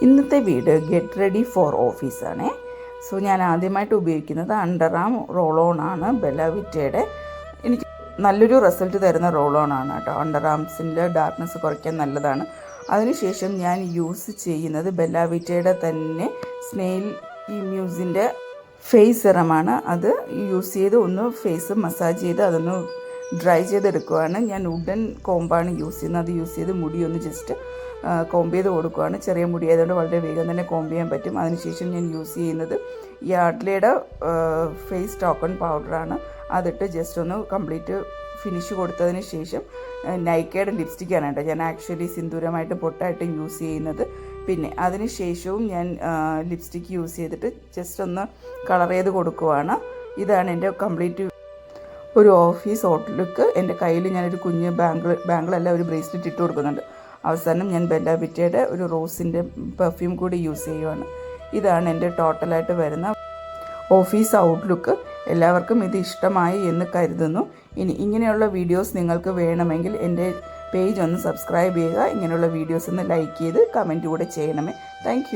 ഇന്നത്തെ video get ready for ഓഫീസാണ്. So ഞാൻ ആദ്യമായിട്ട് ഉപയോഗിക്കുന്നത് അണ്ടർ ആം റോൾ ഓൺ ആണ്. ബെല്ല വിറ്റയുടെ എനിക്ക് നല്ലൊരു റിസൾട്ട് തരുന്ന റോൾ ഓൺ ആണ് കേട്ടോ. അണ്ടർ ആംസിൻ്റെ ഡാർക്ക്നെസ് കുറയ്ക്കാൻ നല്ലതാണ്. അതിനുശേഷം ഞാൻ യൂസ് ചെയ്യുന്നത് ബെല്ല വിറ്റയുടെ തന്നെ സ്നെയിൽ മ്യൂസിൻ്റെ ഫേസ് സെറമാണ്. അത് യൂസ് ചെയ്ത് ഒന്ന് ഫേസ് മസാജ് ചെയ്ത് അതൊന്ന് ഡ്രൈ ചെയ്തെടുക്കുകയാണ്. ഞാൻ വുഡൻ കോമ്പാണ് യൂസ് ചെയ്യുന്നത്. അത് യൂസ് ചെയ്ത് മുടി ഒന്ന് ജസ്റ്റ് കോമ്പ് ചെയ്ത് കൊടുക്കുകയാണ്. ചെറിയ മുടി ആയതുകൊണ്ട് വളരെ വേഗം തന്നെ കോമ്പ് ചെയ്യാൻ പറ്റും. അതിനുശേഷം ഞാൻ യൂസ് ചെയ്യുന്നത് യാഡ്ലിയുടെ ഫേസ് ടോക്കൺ പൗഡറാണ്. അതിട്ട് ജസ്റ്റ് ഒന്ന് കംപ്ലീറ്റ് ഫിനിഷ് കൊടുത്തതിന് ശേഷം നൈക്കയുടെ ലിപ്സ്റ്റിക്കാണ് കേട്ടോ ഞാൻ ആക്ച്വലി സിന്ദൂരമായിട്ട് പൊട്ടായിട്ട് യൂസ് ചെയ്യുന്നത്. പിന്നെ അതിന് ശേഷവും ഞാൻ ലിപ്സ്റ്റിക്ക് യൂസ് ചെയ്തിട്ട് ജസ്റ്റ് ഒന്ന് കളർ ചെയ്ത് കൊടുക്കുവാണ്. ഇതാണ് എൻ്റെ കംപ്ലീറ്റ് ഒരു ഓഫീസ് ഔട്ട്ലുക്ക്. എൻ്റെ കയ്യിൽ ഞാനൊരു കുഞ്ഞ് ബാങ്കിളല്ല ഒരു ബ്രേസ്ലെറ്റ് ഇട്ട് കൊടുക്കുന്നുണ്ട്. അവസാനം ഞാൻ ബെല്ല വിറ്റയുടെ ഒരു റോസിൻ്റെ പെർഫ്യൂം കൂടി യൂസ് ചെയ്യുവാണ്. ഇതാണ് എൻ്റെ ടോട്ടലായിട്ട് വരുന്ന ഓഫീസ് ഔട്ട്ലുക്ക്. എല്ലാവർക്കും ഇത് ഇഷ്ടമായി എന്ന് കരുതുന്നു. ഇനി ഇങ്ങനെയുള്ള വീഡിയോസ് നിങ്ങൾക്ക് വേണമെങ്കിൽ എൻ്റെ പേജ് ഒന്ന് സബ്സ്ക്രൈബ് ചെയ്യുക. ഇങ്ങനെയുള്ള വീഡിയോസ് ഒന്ന് ലൈക്ക് ചെയ്ത് കമൻറ്റ് കൂടെ ചെയ്യണമേ. താങ്ക്